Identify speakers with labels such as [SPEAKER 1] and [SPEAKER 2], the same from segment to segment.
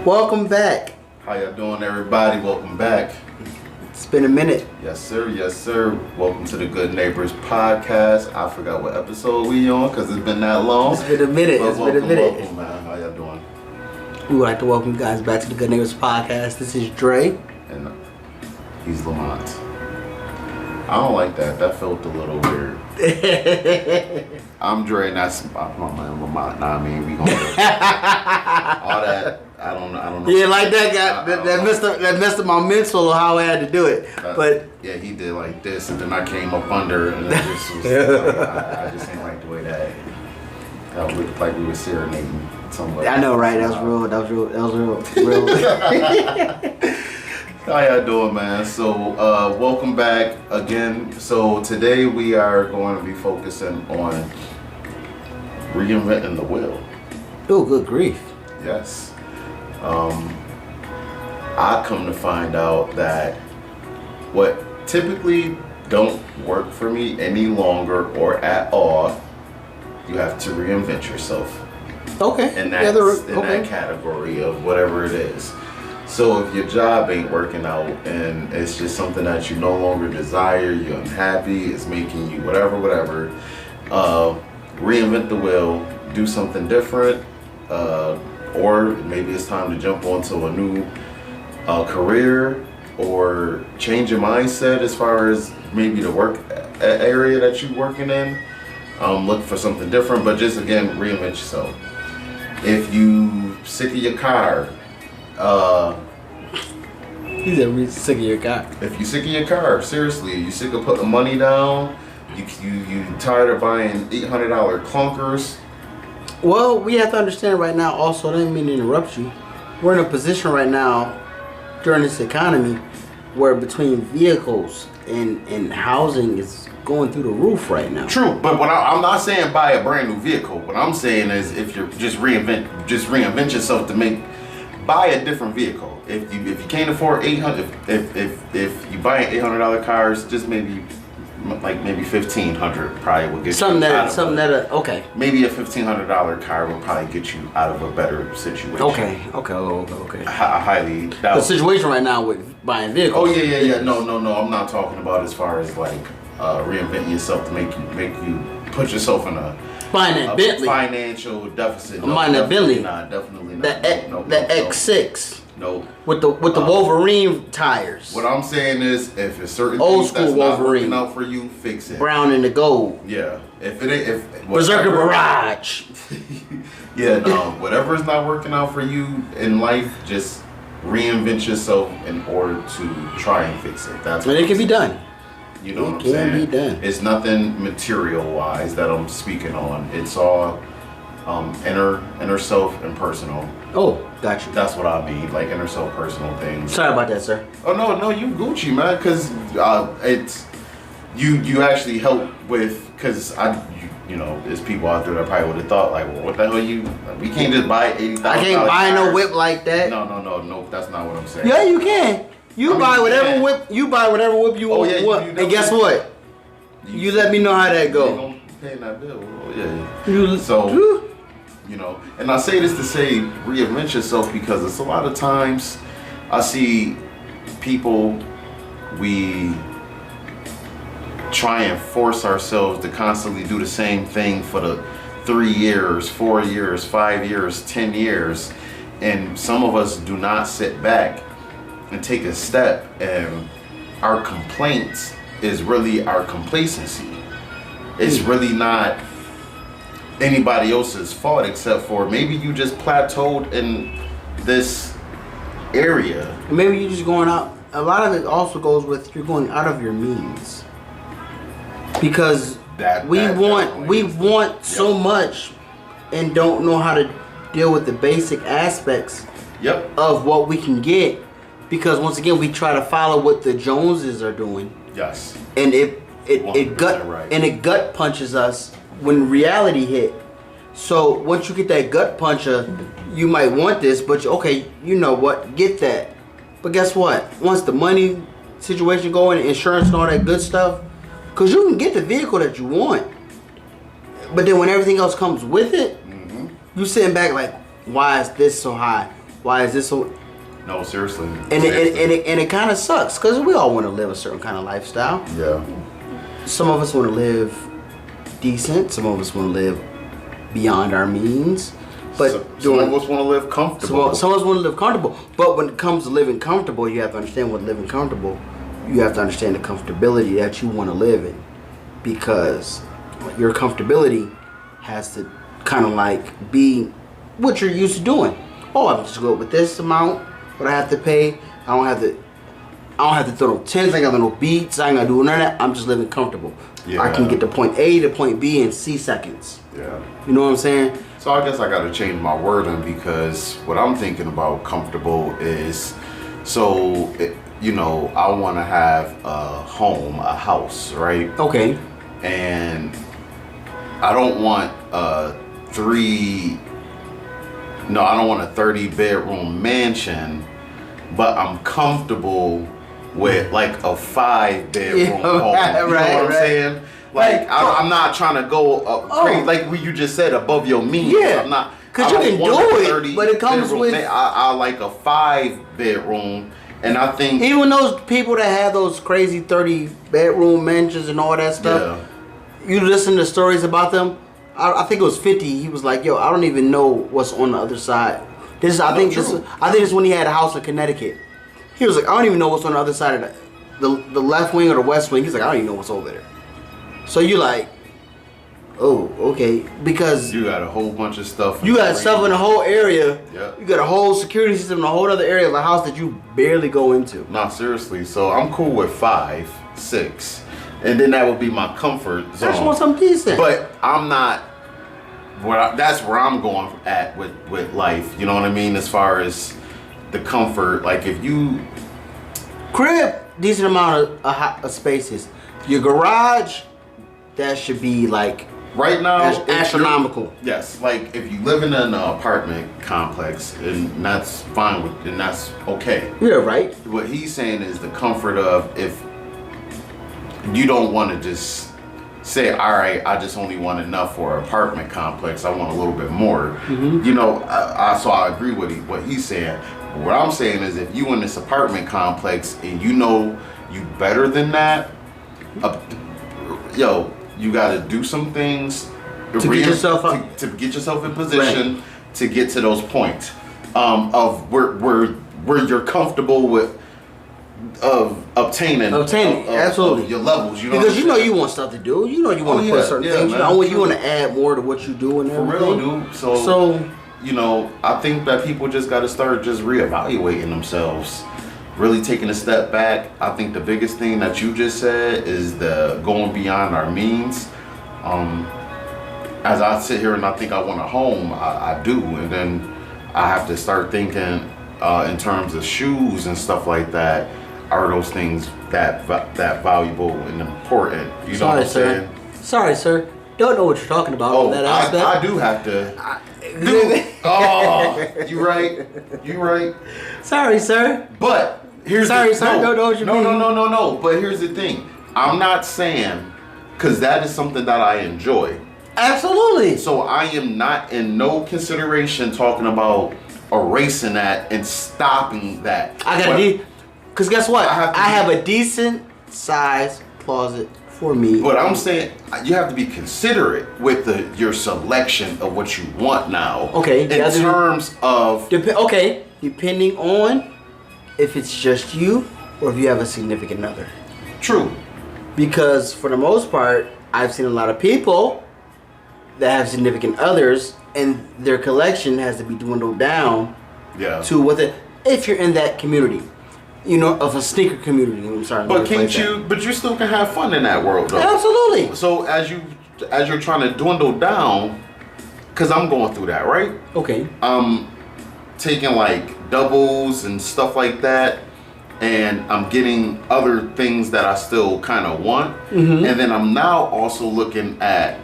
[SPEAKER 1] Welcome back.
[SPEAKER 2] How y'all doing, everybody? Welcome back.
[SPEAKER 1] It's been a minute.
[SPEAKER 2] Yes, sir. Yes, sir. Welcome to the Good Neighbors podcast. I forgot what episode we on because it's been that long.
[SPEAKER 1] It's been a minute.
[SPEAKER 2] Welcome, man. How y'all doing?
[SPEAKER 1] We would like to welcome you guys back to the Good Neighbors podcast. This is Dre.
[SPEAKER 2] And he's Lamont. I don't like that. That felt a little weird. I'm Dre, and that's my man Lamont. Nah, I mean, we gonna all that. I don't know.
[SPEAKER 1] Yeah, like that guy. That messed up my mental of how I had to do it. But
[SPEAKER 2] yeah, he did like this, and then I came up under, and it just was. I just ain't like the way that looked like we were serenading somebody.
[SPEAKER 1] I know, right? That was real.
[SPEAKER 2] How y'all doing, man? So, welcome back again. So today we are going to be focusing on reinventing the wheel.
[SPEAKER 1] Oh, good grief!
[SPEAKER 2] Yes. I come to find out that what typically don't work for me any longer or at all, you have to reinvent yourself.
[SPEAKER 1] Okay.
[SPEAKER 2] And that's in that category of whatever it is. So if your job ain't working out and it's just something that you no longer desire, you're unhappy, it's making you whatever, reinvent the wheel, do something different, or maybe it's time to jump onto a new career or change your mindset as far as maybe the work area that you're working in. Look for something different, but just again, reinvent yourself. If you sick of your car,
[SPEAKER 1] He said sick of your car.
[SPEAKER 2] If you're sick of your car, seriously, you sick of putting money down, you tired of buying $800 clunkers.
[SPEAKER 1] Well, we have to understand right now also, I didn't mean to interrupt you. We're in a position right now during this economy where between vehicles and housing is going through the roof right now.
[SPEAKER 2] True, but I'm not saying buy a brand new vehicle. What I'm saying is if you're just reinvent yourself to buy a different vehicle. If you can't afford $800, if you buy $800 cars, just maybe $1,500 probably will get
[SPEAKER 1] okay.
[SPEAKER 2] Maybe a $1,500 car will probably get you out of a better situation.
[SPEAKER 1] Okay.
[SPEAKER 2] I highly doubt.
[SPEAKER 1] The situation right now with buying vehicles.
[SPEAKER 2] Oh yeah. No. I'm not talking about as far as like reinventing yourself to make you put yourself in a financial deficit.
[SPEAKER 1] Definitely
[SPEAKER 2] not.
[SPEAKER 1] The X6.
[SPEAKER 2] No.
[SPEAKER 1] With the Wolverine tires.
[SPEAKER 2] What I'm saying is, if it's certain
[SPEAKER 1] old
[SPEAKER 2] things
[SPEAKER 1] school
[SPEAKER 2] that's
[SPEAKER 1] Wolverine
[SPEAKER 2] not working out for you, fix it.
[SPEAKER 1] Brown and the gold.
[SPEAKER 2] Yeah. If
[SPEAKER 1] Berserker Barrage.
[SPEAKER 2] Yeah. No. Whatever is not working out for you in life, just reinvent yourself in order to try and fix it. That's what
[SPEAKER 1] it can be done.
[SPEAKER 2] You know what I'm
[SPEAKER 1] It
[SPEAKER 2] saying?
[SPEAKER 1] can be done.
[SPEAKER 2] It's nothing material-wise that I'm speaking on. It's all inner self and personal.
[SPEAKER 1] Oh, got you.
[SPEAKER 2] That's what I mean, like inner self, personal things.
[SPEAKER 1] Sorry about that, sir.
[SPEAKER 2] Oh no, you Gucci, man, because it's you actually help with, because there's people out there that probably would have thought like, well, what the hell we can't just buy $80,000.
[SPEAKER 1] I can't buy no whip like that.
[SPEAKER 2] No, that's not what I'm saying.
[SPEAKER 1] Yeah, you can. You buy whatever whip you want. And guess what? You let me know how that go.
[SPEAKER 2] Paying that bill. Yeah. And I say this to say reinvent yourself because it's a lot of times I see people, we try and force ourselves to constantly do the same thing for the 3 years, 4 years, 5 years, 10 years, and some of us do not sit back and take a step, and our complaints is really our complacency. It's really not anybody else's fault except for maybe you just plateaued in this area.
[SPEAKER 1] Maybe you're just going out. A lot of it also goes with you're going out of your means, because we want so much and don't know how to deal with the basic aspects of what we can get, because once again we try to follow what the Joneses are doing.
[SPEAKER 2] Yes.
[SPEAKER 1] And it gut punches us when reality hit. So once you get that gut puncher, you might want this, but okay, you know what, get that. But guess what? Once the money situation going, insurance and all that good stuff, because you can get the vehicle that you want, but then when everything else comes with it, you sitting back like, why is this so high? Why is this so?
[SPEAKER 2] No, seriously.
[SPEAKER 1] And it kind of sucks because we all want to live a certain kind of lifestyle.
[SPEAKER 2] Yeah.
[SPEAKER 1] Some of us want to live decent. Some of us want to live beyond our means. But
[SPEAKER 2] some of us want to live comfortable.
[SPEAKER 1] Some of us want to live comfortable. But when it comes to living comfortable, you have to understand what living comfortable. You have to understand the comfortability that you want to live in, because your comfortability has to kind of like be what you're used to doing. Oh, I'm just good with this amount. What I have to pay. I don't have to throw no tents. I ain't got no beats. I ain't got to do none of that. I'm just living comfortable.
[SPEAKER 2] Yeah.
[SPEAKER 1] I can get to point A to point B in C seconds.
[SPEAKER 2] Yeah.
[SPEAKER 1] You know what I'm saying?
[SPEAKER 2] So I guess I got to change my wording, because what I'm thinking about comfortable is, I want to have a home, a house, right?
[SPEAKER 1] Okay.
[SPEAKER 2] And I don't want a 30-bedroom mansion, but I'm comfortable with like a 5-bedroom home.
[SPEAKER 1] Right,
[SPEAKER 2] you know what I'm saying? Like, I'm not trying to go crazy, like what you just said, above your means.
[SPEAKER 1] Yeah.
[SPEAKER 2] I'm not.
[SPEAKER 1] Because you can do it, but it comes with.
[SPEAKER 2] I like a 5-bedroom, and I think
[SPEAKER 1] even those people that have those crazy 30-bedroom mansions and all that stuff. Yeah. You listen to stories about them. I think it was 50. He was like, "Yo, I don't even know what's on the other side." I think this is when he had a house in Connecticut. He was like, "I don't even know what's on the other side of the left wing or the west wing." He's like, "I don't even know what's over there." So you like, oh, okay, because
[SPEAKER 2] you got a whole bunch of stuff.
[SPEAKER 1] You got stuff in the whole area.
[SPEAKER 2] Yeah.
[SPEAKER 1] You got a whole security system in a whole other area of the house that you barely go into.
[SPEAKER 2] Nah, seriously. So I'm cool with 5, 6, and then that would be my comfort zone.
[SPEAKER 1] I just want something decent.
[SPEAKER 2] But I'm not. That's where I'm going at with life. You know what I mean? As far as the comfort, like if you
[SPEAKER 1] crib, decent amount of spaces. Your garage, that should be like
[SPEAKER 2] right now
[SPEAKER 1] astronomical.
[SPEAKER 2] Yes, like if you live in an apartment complex, and that's fine and that's okay.
[SPEAKER 1] Yeah, right.
[SPEAKER 2] What he's saying is the comfort of, if you don't want to just say, all right, I just only want enough for an apartment complex, I want a little bit more. Mm-hmm. So I agree with what he's saying. But what I'm saying is, if you in this apartment complex and you better than that, you got to do some things
[SPEAKER 1] to get yourself up,
[SPEAKER 2] to get yourself in position to get to those points of where you're comfortable with obtaining
[SPEAKER 1] absolutely
[SPEAKER 2] your levels.
[SPEAKER 1] Because you want stuff to do. You want to put certain things. You want to add more to what you do and everything.
[SPEAKER 2] For real, dude. So I think that people just got to start just reevaluating themselves. Really taking a step back. I think the biggest thing that you just said is the going beyond our means. As I sit here and I think I want a home, I do, and then I have to start thinking in terms of shoes and stuff like that. Are those things that valuable and important? You know what I'm saying?
[SPEAKER 1] Sorry, sir. Don't know what you're talking about.
[SPEAKER 2] Oh,
[SPEAKER 1] that aspect.
[SPEAKER 2] I do have to. You right.
[SPEAKER 1] Sorry, sir.
[SPEAKER 2] But here's
[SPEAKER 1] sir. Don't know what you mean.
[SPEAKER 2] No. But here's the thing. I'm not saying, because that is something that I enjoy.
[SPEAKER 1] Absolutely.
[SPEAKER 2] So I am not in no consideration talking about erasing that and stopping that.
[SPEAKER 1] Because guess what? I have a decent size closet for me.
[SPEAKER 2] But I'm saying you have to be considerate with your selection of what you want now.
[SPEAKER 1] Okay.
[SPEAKER 2] In terms of
[SPEAKER 1] depending on if it's just you or if you have a significant other.
[SPEAKER 2] True.
[SPEAKER 1] Because for the most part, I've seen a lot of people that have significant others, and their collection has to be dwindled down.
[SPEAKER 2] Yeah.
[SPEAKER 1] To what if you're in that community. Of a sneaker community. I'm sorry.
[SPEAKER 2] But you still can have fun in that world, though.
[SPEAKER 1] Absolutely.
[SPEAKER 2] So as you're trying to dwindle down, because I'm going through that, right?
[SPEAKER 1] Okay.
[SPEAKER 2] I'm taking like doubles and stuff like that, and I'm getting other things that I still kind of want, and then I'm now also looking at,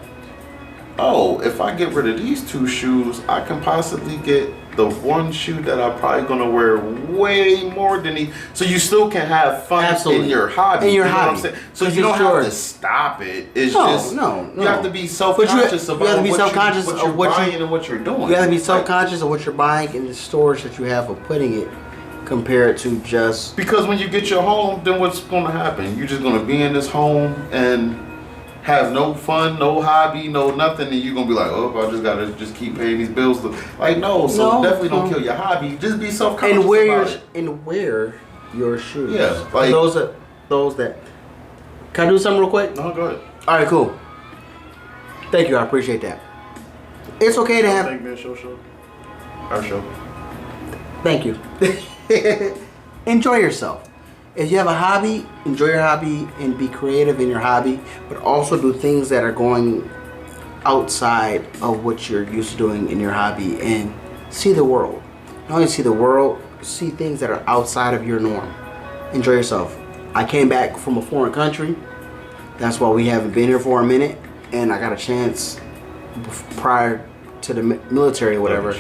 [SPEAKER 2] if I get rid of these 2 shoes, I can possibly get the one shoe that I'm probably gonna wear way more than so you still can have fun in your hobby.
[SPEAKER 1] In your hobby.
[SPEAKER 2] What I'm saying? So you don't have to stop it. It's
[SPEAKER 1] no.
[SPEAKER 2] You have to be self-conscious about what you're buying and what you're doing.
[SPEAKER 1] You have to be self-conscious of what you're buying and the storage that you have for putting it, compared to just...
[SPEAKER 2] Because when you get your home, then what's going to happen? You're just going to be in this home and have no fun, no hobby, no nothing, and you're going to be like, oh, I just got to just keep paying these bills. Like, no, definitely don't kill your hobby. Just be self-conscious about it.
[SPEAKER 1] And wear your shoes.
[SPEAKER 2] Yeah. Like,
[SPEAKER 1] those that... Can I do something real quick?
[SPEAKER 2] No, go ahead.
[SPEAKER 1] All right, cool. Thank you, I appreciate that. It's okay to have...
[SPEAKER 2] Thank me, show. Our show.
[SPEAKER 1] Thank you. Enjoy yourself. If you have a hobby, enjoy your hobby and be creative in your hobby, but also do things that are going outside of what you're used to doing in your hobby and see the world. Not only see the world, see things that are outside of your norm. Enjoy yourself. I came back from a foreign country. That's why we haven't been here for a minute, and I got a chance prior to the military or whatever.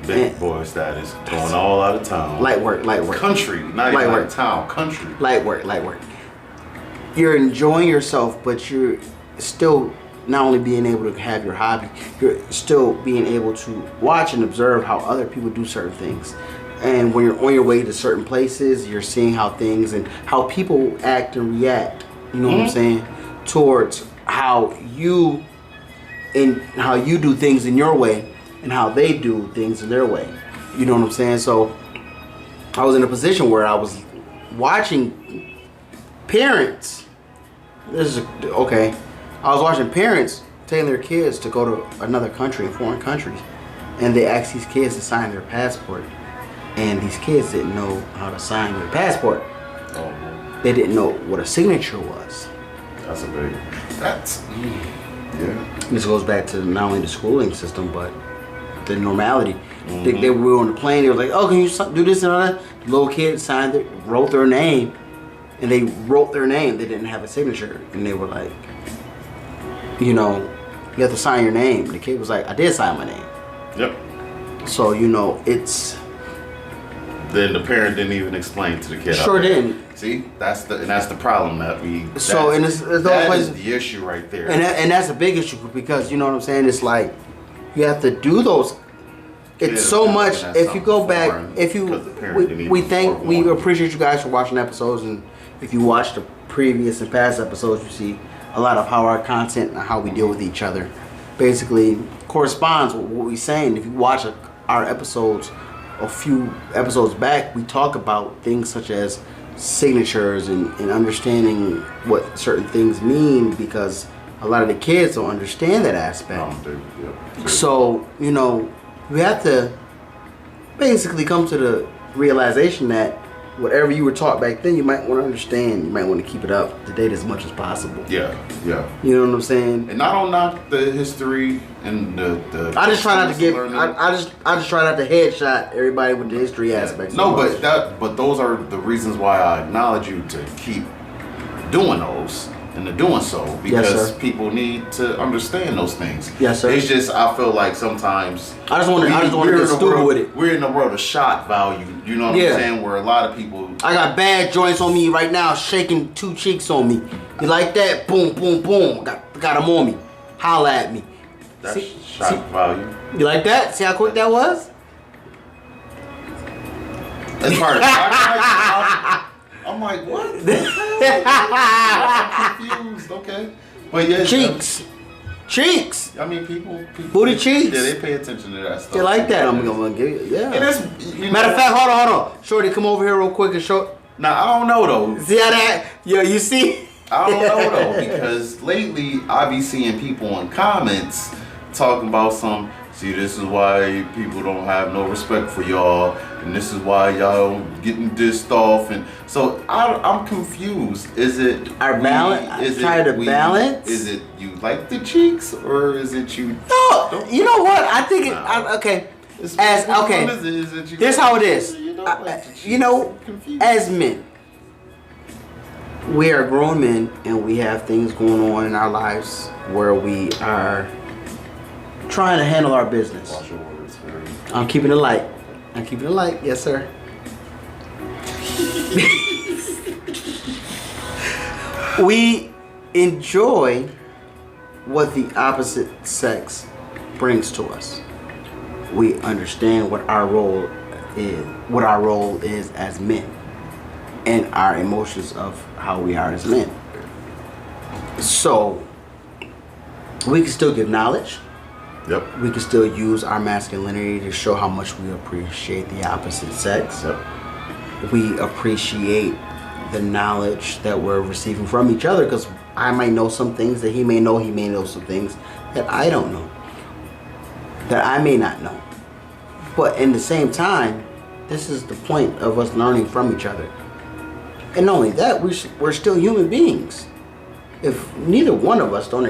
[SPEAKER 2] Big boy status, going all out of town.
[SPEAKER 1] Light work.
[SPEAKER 2] Country, not even out of town, country.
[SPEAKER 1] Light work. You're enjoying yourself, but you're still not only being able to have your hobby, you're still being able to watch and observe how other people do certain things. And when you're on your way to certain places, you're seeing how things and how people act and react, you know what I'm saying, towards how you do things in your way and how they do things in their way. You know what I'm saying? So I was in a position where I was watching parents. I was watching parents taking their kids to go to another country, foreign countries, and they asked these kids to sign their passport, and these kids didn't know how to sign their passport.
[SPEAKER 2] Oh.
[SPEAKER 1] They didn't know what a signature was. This goes back to not only the schooling system, but the normality. They were on the plane. They were like, "Oh, can you do this and all that?" The little kid signed it, wrote their name, and they wrote their name. They didn't have a signature, and they were like, "You have to sign your name." The kid was like, "I did sign my name."
[SPEAKER 2] Yep.
[SPEAKER 1] So it's.
[SPEAKER 2] Then the parent didn't even explain to the kid.
[SPEAKER 1] Sure didn't.
[SPEAKER 2] See, that's the problem that we.
[SPEAKER 1] That
[SPEAKER 2] is the issue right there.
[SPEAKER 1] And that's a big issue, because you know what I'm saying. It's like you have to do those. It's so much. If you go back, we appreciate you guys for watching episodes, and if you watch the previous and past episodes, you see a lot of how our content and how we deal with each other basically corresponds with what we're saying. If you watch our episodes a few episodes back, we talk about things such as signatures and understanding what certain things mean, because a lot of the kids don't understand that aspect. So we have to basically come to the realization that whatever you were taught back then, you might want to understand. You might want to keep it up to date as much as possible.
[SPEAKER 2] Yeah.
[SPEAKER 1] You know what I'm saying?
[SPEAKER 2] And I don't knock the history and the.
[SPEAKER 1] I just try not to give. I just try not to headshot everybody with the history aspects.
[SPEAKER 2] No, but those are the reasons why I acknowledge you to keep doing those and to doing so, because people need to understand those things.
[SPEAKER 1] Yes, sir.
[SPEAKER 2] It's just I feel like sometimes
[SPEAKER 1] I just want to get stupid with it.
[SPEAKER 2] We're in the world of shock value. You know what I'm saying? Where a lot of people.
[SPEAKER 1] I got bad joints on me right now, shaking 2 cheeks on me. You like that? Boom, boom, boom. Got them on me. Holla at me.
[SPEAKER 2] That's shock value.
[SPEAKER 1] You like that? See how quick that was?
[SPEAKER 2] That's hard. I'm like, what? I'm confused. Okay, but yeah,
[SPEAKER 1] cheeks.
[SPEAKER 2] I mean, people
[SPEAKER 1] booty cheeks.
[SPEAKER 2] Yeah, they pay attention to that stuff.
[SPEAKER 1] You like that? I'm gonna give you. Yeah.
[SPEAKER 2] It
[SPEAKER 1] Matter of fact, hold on. Shorty, come over here real quick and show.
[SPEAKER 2] Now I don't know though.
[SPEAKER 1] See how that? Yo, you see?
[SPEAKER 2] I don't know though, because lately I be seeing people in comments talking about some. See, this is why people don't have no respect for y'all, and this is why y'all getting dissed off, and so I'm confused. Is it
[SPEAKER 1] our balance? Is it balance?
[SPEAKER 2] Is it you like the cheeks, or is it you?
[SPEAKER 1] No, you know what? I think it. Okay. This how it is. As men, we are grown men, and we have things going on in our lives where we are trying to handle our business. I'm keeping it light. Yes, sir. We enjoy what the opposite sex brings to us. We understand what our role is as men, and our emotions of how we are as men. So we can still give knowledge.
[SPEAKER 2] Yep.
[SPEAKER 1] We can still use our masculinity to show how much we appreciate the opposite sex.
[SPEAKER 2] Yep.
[SPEAKER 1] We appreciate the knowledge that we're receiving from each other, because I might know some things that he may know some things that I don't know, that I may not know. But in the same time, this is the point of us learning from each other. And not only that, we're still human beings. If neither one of us don't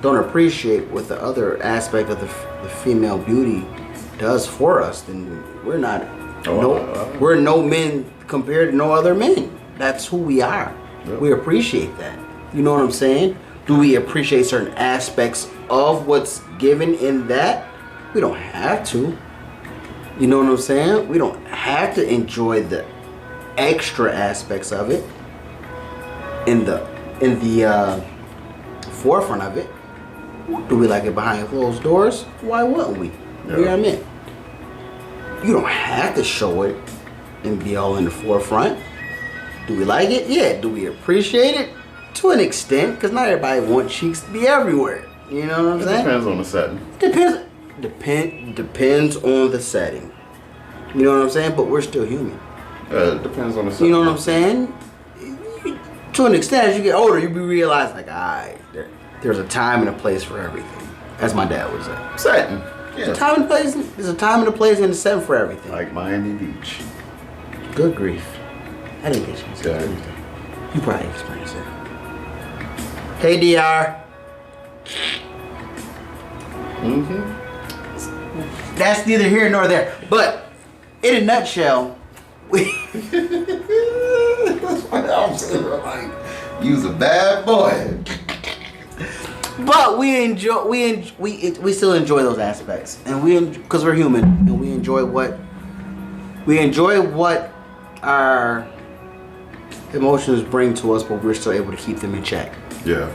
[SPEAKER 1] appreciate what the other aspect of the female beauty does for us, then we're not we're no men compared to no other men. That's who we are. Yep. We appreciate that. You know what I'm saying? Do we appreciate certain aspects of what's given in that? We don't have to. You know what I'm saying? We don't have to enjoy the extra aspects of it in the forefront of it. Do we like it behind closed doors? Why wouldn't we? Yeah. We are men. You don't have to show it and be all in the forefront. Do we like it? Yeah. Do we appreciate it? To an extent, because not everybody wants cheeks to be everywhere. You know what I'm saying?
[SPEAKER 2] Depends on the setting.
[SPEAKER 1] Depends on the setting. You know what I'm saying? But we're still human.
[SPEAKER 2] It depends on the setting.
[SPEAKER 1] You know what I'm saying? To an extent, as you get older, you realize like, there's a time and a place for everything. As my dad would say.
[SPEAKER 2] Setting. Yeah.
[SPEAKER 1] There's a time and place. There's a time and a place and a setting for everything.
[SPEAKER 2] Like Miami Beach.
[SPEAKER 1] Good grief. I didn't get you.
[SPEAKER 2] Yeah.
[SPEAKER 1] You probably experienced it. Hey, DR.
[SPEAKER 2] Mm-hmm.
[SPEAKER 1] That's neither here nor there. But in a nutshell, we.
[SPEAKER 2] That's what I'm saying. Like, you's a bad boy.
[SPEAKER 1] But we still enjoy those aspects, and because we're human, and we enjoy what our emotions bring to us, but we're still able to keep them in check.
[SPEAKER 2] Yeah.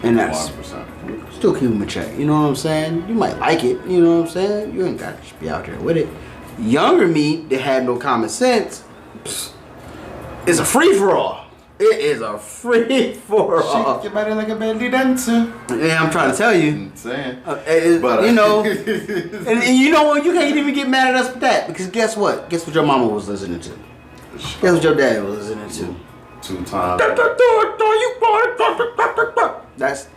[SPEAKER 1] And that's
[SPEAKER 2] 100%.
[SPEAKER 1] Still keep them in check. You know what I'm saying? You might like it. You know what I'm saying? You ain't got to be out there with it. Younger me that had no common sense, it's a free for all. It is a free for all.
[SPEAKER 2] Shake your body like a belly dancer.
[SPEAKER 1] Yeah, I'm trying to tell you.
[SPEAKER 2] I'm saying.
[SPEAKER 1] But you know, and you know what? You can't even get mad at us for that, because guess what? Guess what your mama was listening to? Guess what your dad was listening to?
[SPEAKER 2] 2 times.
[SPEAKER 1] That's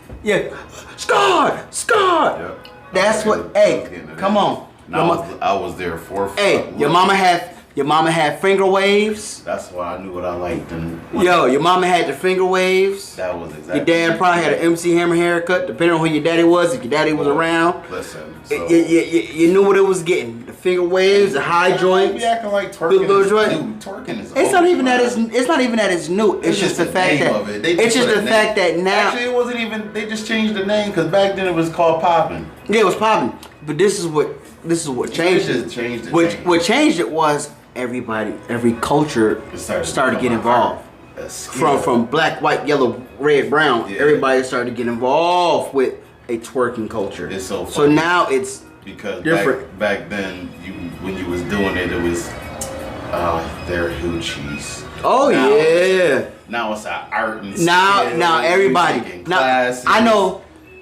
[SPEAKER 1] Scott.
[SPEAKER 2] Yep.
[SPEAKER 1] That's what. Hey, come on.
[SPEAKER 2] I was there for.
[SPEAKER 1] Hey, your mama had finger waves.
[SPEAKER 2] That's why I knew what I liked.
[SPEAKER 1] Yo, your mama had the finger waves.
[SPEAKER 2] That was exactly.
[SPEAKER 1] Your dad probably had an MC Hammer haircut, depending on who your daddy was. If your daddy was around,
[SPEAKER 2] listen.
[SPEAKER 1] So you knew what it was getting. The finger waves, the high joints.
[SPEAKER 2] You acting like twerking is new. Twerking is.
[SPEAKER 1] It's not even that it's new. It's just the fact that it's just the fact that now.
[SPEAKER 2] Actually, it wasn't even. They just changed the name because back then it was called popping.
[SPEAKER 1] Yeah, it was popping. But this is what changed it. What changed it was every culture started to get involved. From black, white, yellow, red, brown. Yeah. Everybody started to get involved with a twerking culture.
[SPEAKER 2] It's so funny.
[SPEAKER 1] So now it's
[SPEAKER 2] because
[SPEAKER 1] different.
[SPEAKER 2] Back then, when you was doing it, it was their hoochies.
[SPEAKER 1] Oh now
[SPEAKER 2] now it's an art and
[SPEAKER 1] now everybody. Now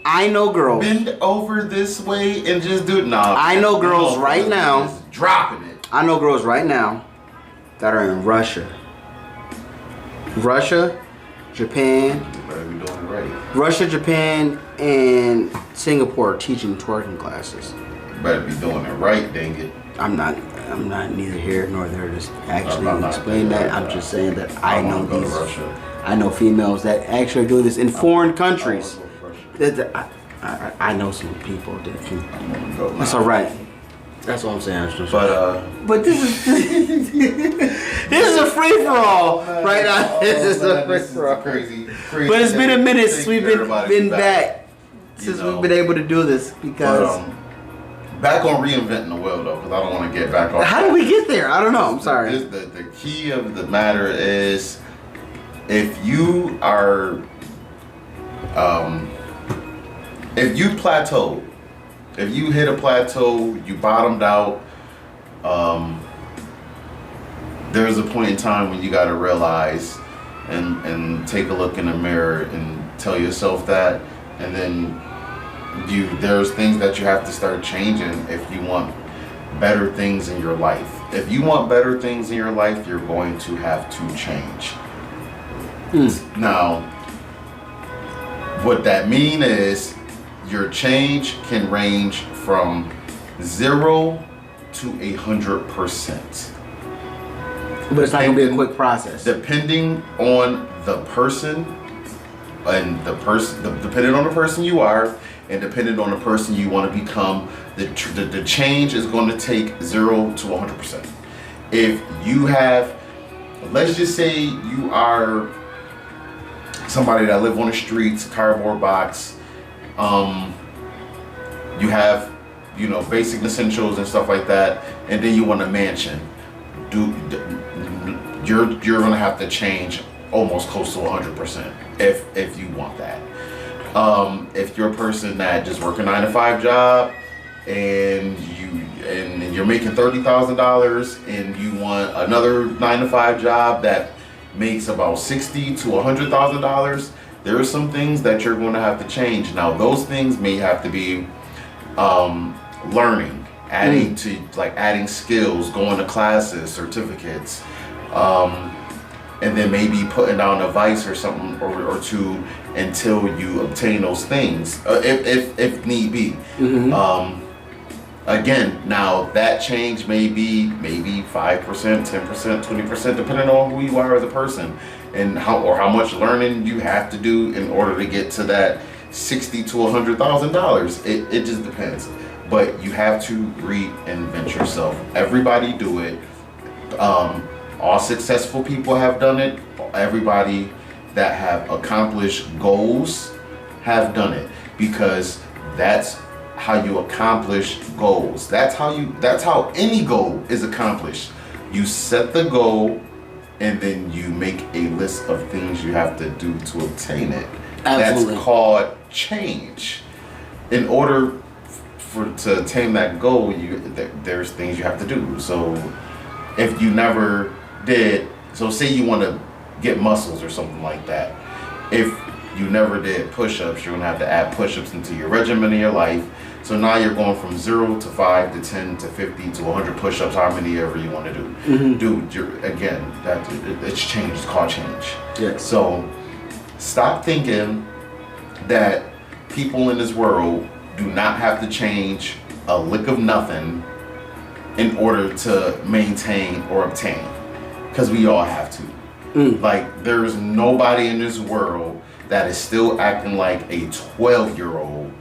[SPEAKER 1] I know girls.
[SPEAKER 2] Bend over this way and just do it. Nah.
[SPEAKER 1] I know girls right now.
[SPEAKER 2] Just dropping it.
[SPEAKER 1] I know girls right now that are in Russia, Japan.
[SPEAKER 2] You better be doing it right.
[SPEAKER 1] Russia, Japan, and Singapore teaching twerking classes.
[SPEAKER 2] You better be doing it right, dang it.
[SPEAKER 1] I'm not neither here nor there to actually explain that. I'm just saying that I know these. I know females that actually are doing this in foreign countries. I know some people that can. That's all right. That's what I'm saying. But this is this is a free for all right now. This is a free for all.
[SPEAKER 2] Crazy.
[SPEAKER 1] But it's been a minute since we've been back since we've been able to do this because
[SPEAKER 2] Back on reinventing the wheel though, because I don't want to get back on.
[SPEAKER 1] How did we get there? I don't know. I'm sorry.
[SPEAKER 2] The key of the matter is, if you are, if you plateau, if you hit a plateau, you bottomed out. There's a point in time when you got to realize and take a look in the mirror and tell yourself that, and then there's things that you have to start changing if you want better things in your life. If you want better things in your life, you're going to have to change. Now, what that means is your change can range from 0 to 100%.
[SPEAKER 1] But it's not gonna be a quick process.
[SPEAKER 2] Depending on the person, depending on the person you are, and depending on the person you want to become, the change is going to take 0 to 100%. If you have, let's just say you are somebody that live on the streets, cardboard box, you have, basic essentials and stuff like that, and then you want a mansion. You're gonna have to change almost close to 100% if you want that. If you're a person that just work a 9-to-5 job and you're making $30,000 and you want another 9-to-5 job that makes about $60,000 to $100,000, there are some things that you're going to have to change. Now, those things may have to be learning, adding skills, going to classes, certificates, and then maybe putting down a vice or something or two until you obtain those things, if need be. Again, now that change may be maybe 5%, 10%, 20%, depending on who you are as a person and how much learning you have to do in order to get to that $60,000 to $100,000. It just depends. But you have to reinvent yourself. Everybody do it. All successful people have done it. Everybody that have accomplished goals have done it, because that's how you accomplish goals. That's how any goal is accomplished. You set the goal and then you make a list of things you have to do to obtain it. Absolutely. That's called change. In order to attain that goal, there's things you have to do. So if you never did, so say you want to get muscles or something like that, if you never did push-ups, you're gonna have to add push-ups into your regimen in your life. So now you're going from 0 to 5 to 10 to 50 to 100 push-ups, how many ever you want to do. Dude, it's change. It's called change.
[SPEAKER 1] Yeah.
[SPEAKER 2] So stop thinking that people in this world do not have to change a lick of nothing in order to maintain or obtain, because we all have to. Like, there's nobody in this world that is still acting like a 12-year-old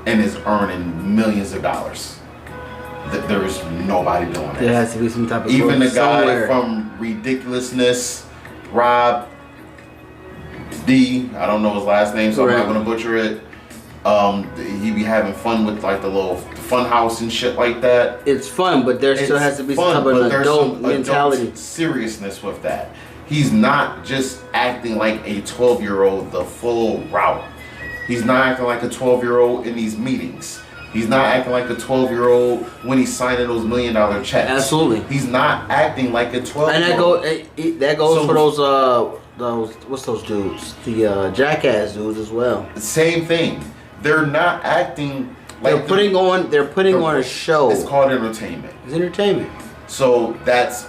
[SPEAKER 2] and is earning millions of dollars. There is nobody doing that.
[SPEAKER 1] There has to be some type of
[SPEAKER 2] even the guy
[SPEAKER 1] somewhere
[SPEAKER 2] from Ridiculousness, Rob D, I don't know his last name, so I'm not gonna butcher it. He be having fun with like the little fun house and shit like that.
[SPEAKER 1] It's fun, but there still has to be some type of adult mentality,
[SPEAKER 2] adult seriousness with that. He's not just acting like a 12-year-old the full route. He's not acting like a 12-year-old in these meetings. He's not acting like a 12-year-old when he's signing those $1 million checks.
[SPEAKER 1] Absolutely.
[SPEAKER 2] He's not acting like a 12-year-old.
[SPEAKER 1] And that goes for those what's those dudes? The jackass dudes as well.
[SPEAKER 2] Same thing. They're not acting like
[SPEAKER 1] they're putting on a show.
[SPEAKER 2] It's called entertainment.
[SPEAKER 1] It's entertainment.
[SPEAKER 2] So that's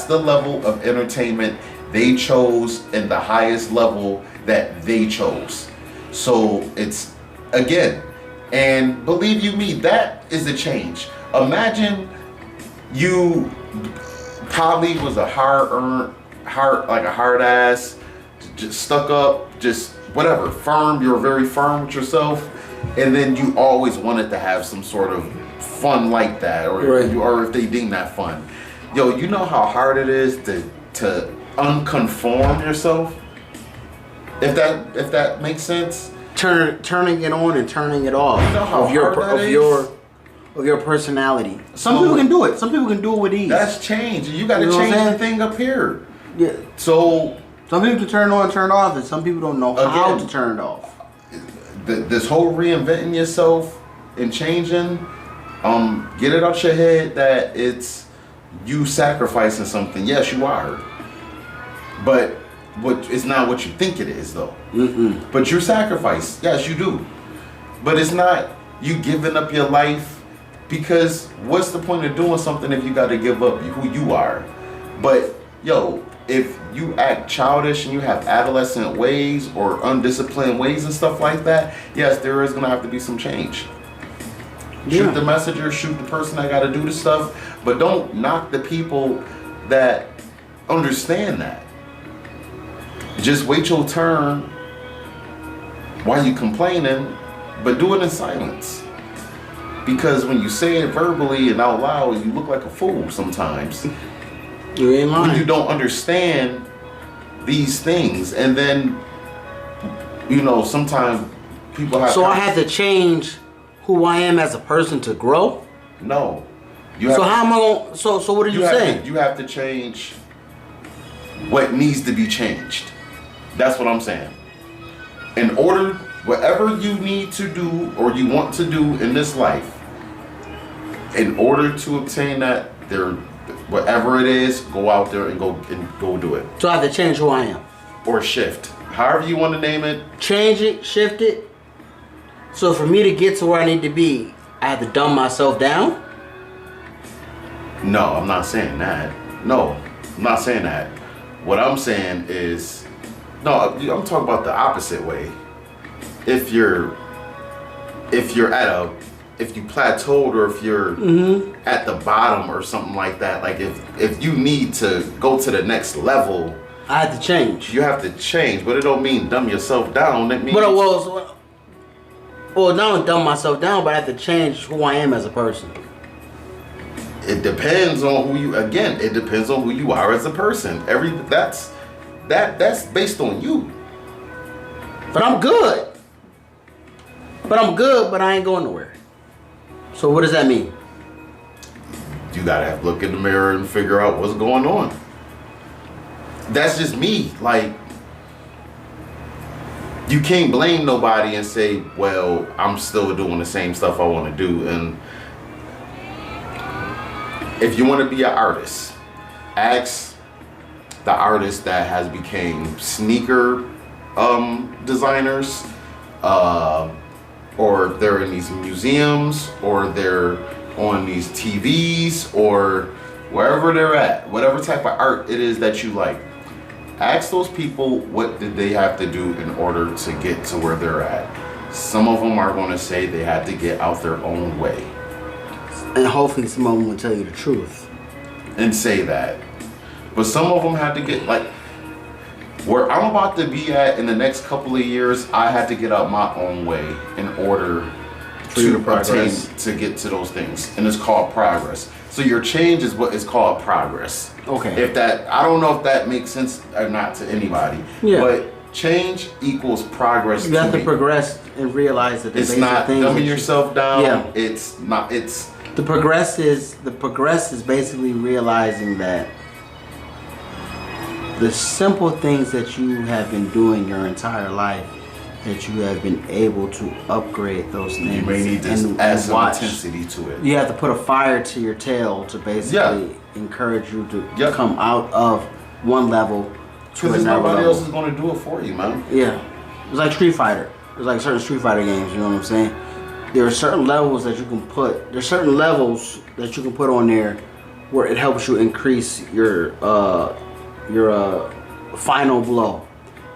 [SPEAKER 2] the level of entertainment they chose, and the highest level that they chose. So it's, again, and believe you me, that is a change. Imagine you probably was a hard ass, just stuck up, just whatever, firm. You're very firm with yourself, and then you always wanted to have some sort of fun like that, or if they deem that fun. Yo, you know how hard it is to unconform yourself? If that makes sense.
[SPEAKER 1] Turning it on and turning it off.
[SPEAKER 2] You know how hard that is?
[SPEAKER 1] of your personality. Some people can do it. Some people can do it with ease.
[SPEAKER 2] That's change. You got to change the thing up here.
[SPEAKER 1] Yeah.
[SPEAKER 2] So
[SPEAKER 1] some people can turn it on and turn it off, and some people don't know how to turn it off.
[SPEAKER 2] This whole reinventing yourself and changing, get it out your head that it's you sacrificing something. Yes, you are. But it's not what you think it is, though.
[SPEAKER 1] Mm-mm.
[SPEAKER 2] But you sacrifice. Yes, you do. But it's not you giving up your life, because what's the point of doing something if you got to give up who you are? But, yo, if you act childish and you have adolescent ways or undisciplined ways and stuff like that, yes, there is going to have to be some change. Shoot the messenger, shoot the person that got to do the stuff, but don't knock the people that understand that. Just wait your turn while you complaining, but do it in silence. Because when you say it verbally and out loud, you look like a fool sometimes.
[SPEAKER 1] You ain't lying.
[SPEAKER 2] When you don't understand these things, and then sometimes people have.
[SPEAKER 1] So I have to change who I am as a person to grow?
[SPEAKER 2] No.
[SPEAKER 1] So how am I going? So what are you saying?
[SPEAKER 2] You have to change what needs to be changed. That's what I'm saying. In order, whatever you need to do or you want to do in this life, in order to obtain that, whatever it is, go out there and go do it.
[SPEAKER 1] So I have to change who I am.
[SPEAKER 2] Or shift. However you want to name it.
[SPEAKER 1] Change it, shift it. So for me to get to where I need to be, I have to dumb myself down?
[SPEAKER 2] No, I'm not saying that. No, I'm not saying that. What I'm saying is, I'm talking about the opposite way. If you plateaued, or if you're at the bottom or something like that, like if you need to go to the next level,
[SPEAKER 1] I have to change.
[SPEAKER 2] You have to change, but it don't mean dumb yourself down. It means
[SPEAKER 1] well, not only dumb myself down, but I have to change who I am as a person.
[SPEAKER 2] It depends on who you. Again, it depends on who you are as a person. That's based on you.
[SPEAKER 1] But I'm good. But I ain't going nowhere. So what does that mean?
[SPEAKER 2] You gotta look in the mirror and figure out what's going on. That's just me. Like, you can't blame nobody and say, well, I'm still doing the same stuff I want to do. And if you want to be an artist, ask the artists that has became sneaker designers, or they're in these museums, or they're on these TVs, or wherever they're at, whatever type of art it is that you like. Ask those people what did they have to do in order to get to where they're at. Some of them are going to say they had to get out their own way.
[SPEAKER 1] And hopefully some of them will tell you the truth.
[SPEAKER 2] And say that. But some of them had to get, like, where I'm about to be at in the next couple of years, I had to get out my own way in order to get to those things. And it's called progress. So your change is what is called progress.
[SPEAKER 1] Okay.
[SPEAKER 2] I don't know if that makes sense or not to anybody. Yeah. But change equals progress.
[SPEAKER 1] You have to progress and realize that
[SPEAKER 2] it's not dumbing yourself down.
[SPEAKER 1] Yeah.
[SPEAKER 2] It's not. It's
[SPEAKER 1] the progress is basically realizing that the simple things that you have been doing your entire life, that you have been able to upgrade those things.
[SPEAKER 2] You may need to add some intensity to it.
[SPEAKER 1] You have to put a fire to your tail to basically encourage you to come out of one level to another level.
[SPEAKER 2] Nobody else is going to do it for you, man.
[SPEAKER 1] Yeah. It's like Street Fighter. It's like certain Street Fighter games, you know what I'm saying? There are certain levels that you can put. There's certain levels that you can put on there where it helps you increase your final blow.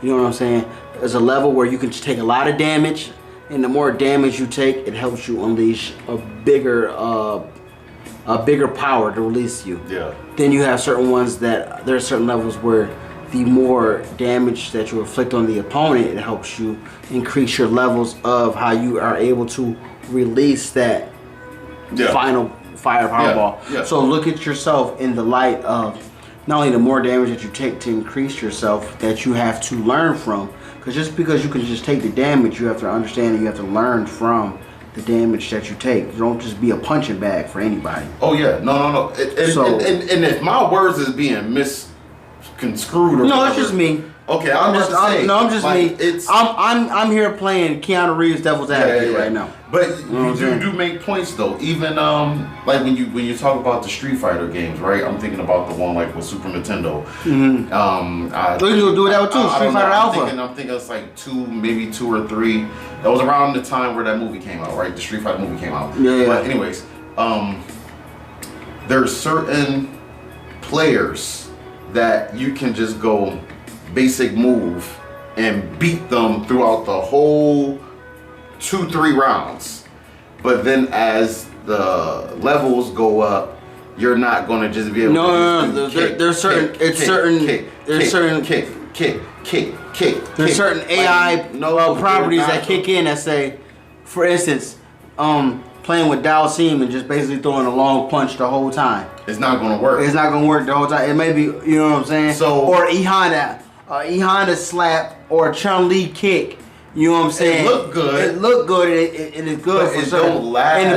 [SPEAKER 1] You know what I'm saying? There's a level where you can take a lot of damage, and the more damage you take, it helps you unleash a bigger power to release you.
[SPEAKER 2] Yeah.
[SPEAKER 1] Then you have certain ones that there are certain levels where the more damage that you inflict on the opponent, it helps you increase your levels of how you are able to release that final fireball.
[SPEAKER 2] Yeah.
[SPEAKER 1] So look at yourself in the light of not only the more damage that you take to increase yourself, that you have to learn from. Because just because you can just take the damage, you have to understand and you have to learn from the damage that you take. You don't just be a punching bag for anybody.
[SPEAKER 2] Oh yeah, no. And if my words is being misconstrued or
[SPEAKER 1] no,
[SPEAKER 2] whatever,
[SPEAKER 1] it's just me.
[SPEAKER 2] Okay,
[SPEAKER 1] I'm just me.
[SPEAKER 2] It's
[SPEAKER 1] I'm here playing Keanu Reeves devil's advocate right now.
[SPEAKER 2] But you do make points though. Even like when you talk about the Street Fighter games, right? I'm thinking about the one like with Super Nintendo.
[SPEAKER 1] Mm-hmm. You do that too. Street Fighter Alpha.
[SPEAKER 2] I'm thinking it's like maybe 2 or 3. That was around the time where that movie came out, right? The Street Fighter movie came out.
[SPEAKER 1] Yeah.
[SPEAKER 2] But anyways, there's certain players that you can just go basic move and beat them throughout the whole 2-3 rounds. But then as the levels go up, you're not going to just be able to
[SPEAKER 1] there's certain AI properties that kick in that say, for instance, playing with Dalsim and just basically throwing a long punch the whole time.
[SPEAKER 2] It's not going to work.
[SPEAKER 1] It's not going to work the whole time. It may be, you know what I'm saying?
[SPEAKER 2] So,
[SPEAKER 1] or E-Honda slap or a Chun-Li kick. You know what I'm saying?
[SPEAKER 2] It looked good.
[SPEAKER 1] It looked good. It is good
[SPEAKER 2] but
[SPEAKER 1] for
[SPEAKER 2] it
[SPEAKER 1] certain.
[SPEAKER 2] Don't last
[SPEAKER 1] in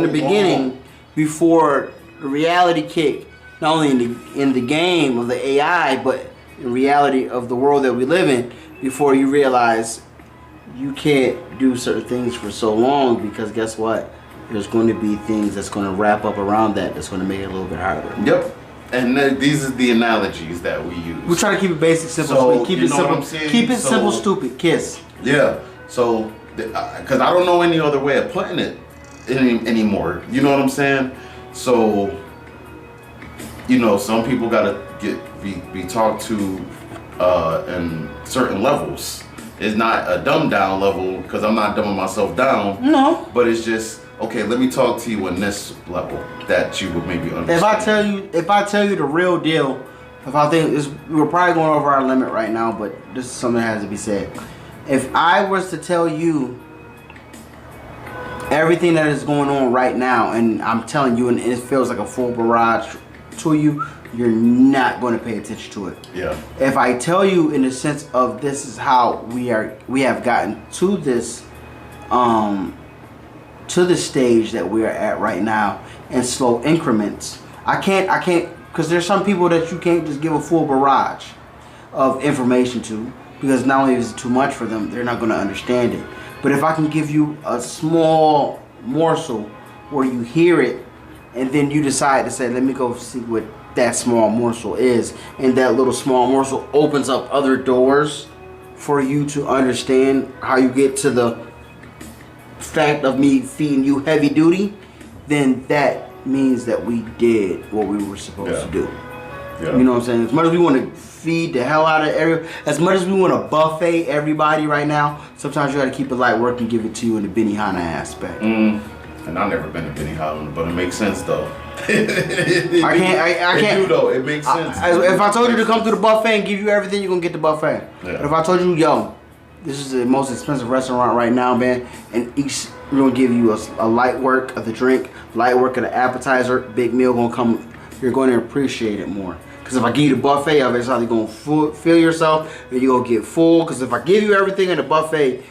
[SPEAKER 1] the
[SPEAKER 2] for
[SPEAKER 1] beginning, before the reality kick, not only in the game of the AI, but in reality of the world that we live in, before you realize you can't do certain things for so long, because guess what? There's going to be things that's going to wrap up around that's going to make it a little bit harder.
[SPEAKER 2] Yep. And these are the analogies that we use.
[SPEAKER 1] We try to keep it basic, simple, sweet. Keep it simple. Keep it simple, stupid. Kiss.
[SPEAKER 2] Yeah. So, because I don't know any other way of putting it anymore. You know what I'm saying? So, some people gotta be talked to in certain levels. It's not a dumb down level, because I'm not dumbing myself down.
[SPEAKER 1] No.
[SPEAKER 2] But it's just, okay, let me talk to you on this level that you would maybe understand.
[SPEAKER 1] If I tell you the real deal, we're probably going over our limit right now, but this is something that has to be said. If I was to tell you everything that is going on right now, and I'm telling you, and it feels like a full barrage to you, you're not going to pay attention to it.
[SPEAKER 2] Yeah.
[SPEAKER 1] If I tell you in the sense of this is how we have gotten to this, to the stage that we are at right now in slow increments. I can't, because there's some people that you can't just give a full barrage of information to, because not only is it too much for them, they're not going to understand it. But if I can give you a small morsel where you hear it, and then you decide to say, let me go see what that small morsel is, and that little small morsel opens up other doors for you to understand how you get to the fact of me feeding you heavy duty, then that means that we did what we were supposed to do. Yeah. You know what I'm saying? As much as we want to feed the hell out of every, as much as we want to buffet everybody right now, sometimes you got to keep it light work and give it to you in the Benihana aspect.
[SPEAKER 2] And I've never been to Benihana, but it makes sense though.
[SPEAKER 1] I can't.
[SPEAKER 2] Though it makes sense.
[SPEAKER 1] If I told you to come to the buffet and give you everything, you're gonna get the buffet. Yeah. But if I told you, yo, this is the most expensive restaurant right now, man, and we're gonna give you a light work of the drink, light work of the appetizer, big meal gonna come. You're going to appreciate it more. Because if I give you the buffet of it, it's either gonna fill yourself and you're gonna get full. Because if I give you everything in the buffet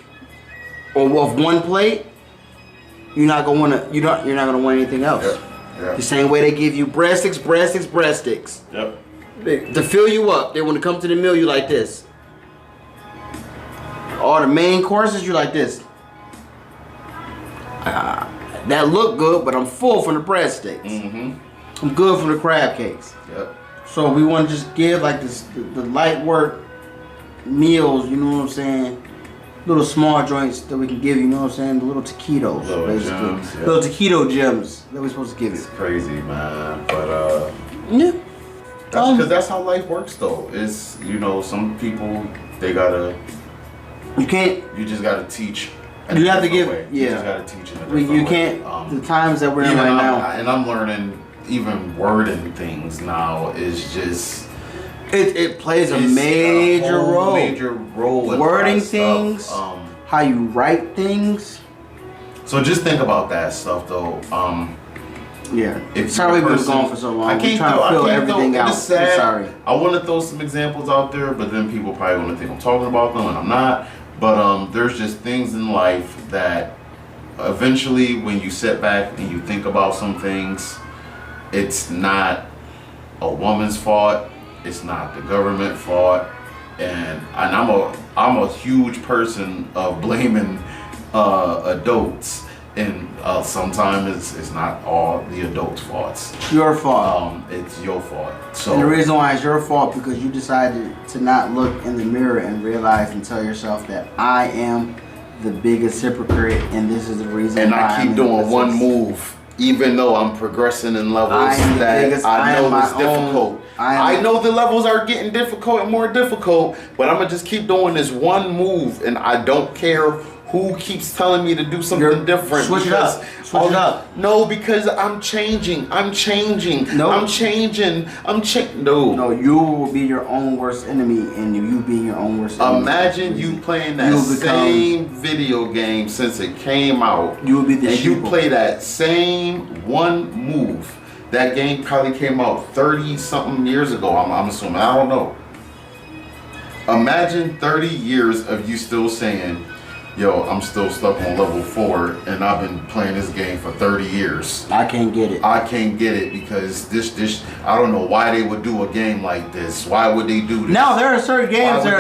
[SPEAKER 1] or of one plate, you're not gonna want anything else.
[SPEAKER 2] Yep. Yep.
[SPEAKER 1] The same way they give you breadsticks.
[SPEAKER 2] Yep.
[SPEAKER 1] To fill you up, they want to come to the meal you like this. All the main courses you like this. That look good, but I'm full from the breadsticks. I'm good from the crab cakes.
[SPEAKER 2] Yep.
[SPEAKER 1] So we want to just give like this the light work meals. You know what I'm saying? Little small joints that we can give you, know what I'm saying? The little taquitos, basically.
[SPEAKER 2] Gems, yeah.
[SPEAKER 1] Little taquito gems that we're supposed to give you.
[SPEAKER 2] It's crazy, man. But,
[SPEAKER 1] yeah.
[SPEAKER 2] Because that's how life works, though. It's, some people, they gotta...
[SPEAKER 1] You can't...
[SPEAKER 2] You just gotta teach.
[SPEAKER 1] You have to give...
[SPEAKER 2] Way.
[SPEAKER 1] Yeah.
[SPEAKER 2] You just gotta teach in a different way.
[SPEAKER 1] You can't... the times that we're in right now...
[SPEAKER 2] And I'm learning, even wording things now is just...
[SPEAKER 1] It plays a major role.
[SPEAKER 2] Major role in
[SPEAKER 1] wording things, how you write things.
[SPEAKER 2] So just think about that stuff, though.
[SPEAKER 1] Yeah. Sorry we've been gone for so long.
[SPEAKER 2] I can't
[SPEAKER 1] trying to fill everything out.
[SPEAKER 2] Sad.
[SPEAKER 1] Sorry.
[SPEAKER 2] I want to throw some examples out there, but then people probably want to think I'm talking about them, and I'm not. But there's just things in life that eventually when you sit back and you think about some things, it's not a woman's fault, it's not the government fault, and I'm a huge person of blaming adults, and sometimes it's not all the adults' faults.
[SPEAKER 1] Your fault.
[SPEAKER 2] It's your fault. So
[SPEAKER 1] and the reason why it's your fault because you decided to not look in the mirror and realize and tell yourself that I am the biggest hypocrite, and this is the reason.
[SPEAKER 2] And
[SPEAKER 1] why
[SPEAKER 2] I keep doing one move, even though I'm progressing in levels that I know is difficult. I know the levels are getting difficult and more difficult, but I'm gonna just keep doing this one move, and I don't care who keeps telling me to do something different.
[SPEAKER 1] Switch it up. Switch it up.
[SPEAKER 2] No, because I'm changing. I'm changing. No. I'm changing. No.
[SPEAKER 1] No, you will be your own worst enemy, and you being your own worst enemy.
[SPEAKER 2] Imagine you playing that same video game since it came out.
[SPEAKER 1] You will be the
[SPEAKER 2] and you play that same one move. That game probably came out 30-something years ago. I'm assuming. I don't know. Imagine 30 years of you still saying, yo, I'm still stuck on level 4 and I've been playing this game for 30 years.
[SPEAKER 1] I can't get it.
[SPEAKER 2] I can't get it because this I don't know why they would do a game like this. Why would they do this?
[SPEAKER 1] Now there are certain games there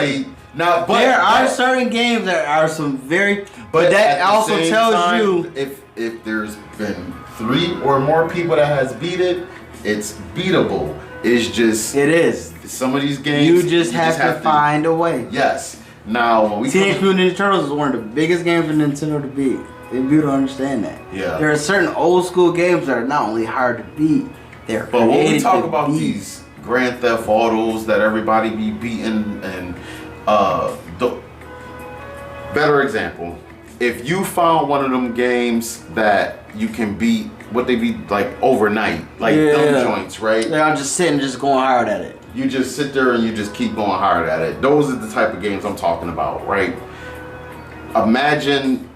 [SPEAKER 1] are certain games that are some very but that also tells you
[SPEAKER 2] if there's been 3 or more people that has beat it, it's beatable. It's just
[SPEAKER 1] it is.
[SPEAKER 2] Some of these games
[SPEAKER 1] you just have to find a way.
[SPEAKER 2] Yes. Now, when we
[SPEAKER 1] Teenage Mutant Ninja Turtles is one of the biggest games for Nintendo to beat. And you don't understand that.
[SPEAKER 2] Yeah.
[SPEAKER 1] There are certain old school games that are not only hard to beat, they're
[SPEAKER 2] but when we talk about these Grand Theft Autos that everybody be beating, and the better example, if you found one of them games that you can beat, what they be like overnight, like them joints, right?
[SPEAKER 1] Yeah, I'm just sitting, just going hard at it.
[SPEAKER 2] You just sit there and you just keep going hard at it. Those are the type of games I'm talking about, right? Imagine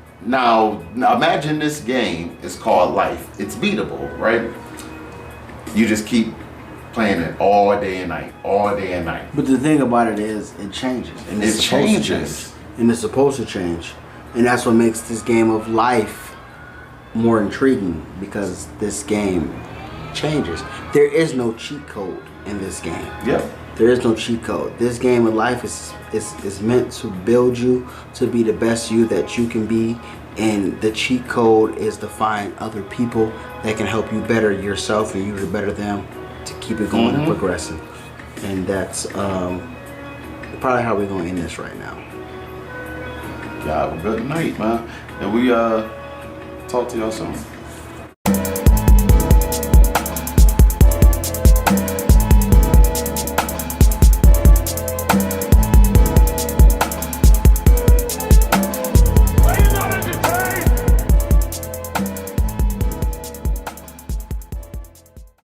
[SPEAKER 2] this game is called life. It's beatable, right? You just keep playing it all day and night, all day and night.
[SPEAKER 1] But the thing about it is, it changes. And
[SPEAKER 2] it changes.
[SPEAKER 1] And it's supposed to change. And that's what makes this game of life more intriguing, because this game changes. There is no cheat code in this game.
[SPEAKER 2] Yep.
[SPEAKER 1] There is no cheat code. This game of life is meant to build you to be the best you that you can be, and the cheat code is to find other people that can help you better yourself and you to better them, to keep it going and progressing. And that's probably how we're going to end this right now.
[SPEAKER 2] Yeah, have a good night, man. And we talk to y'all soon.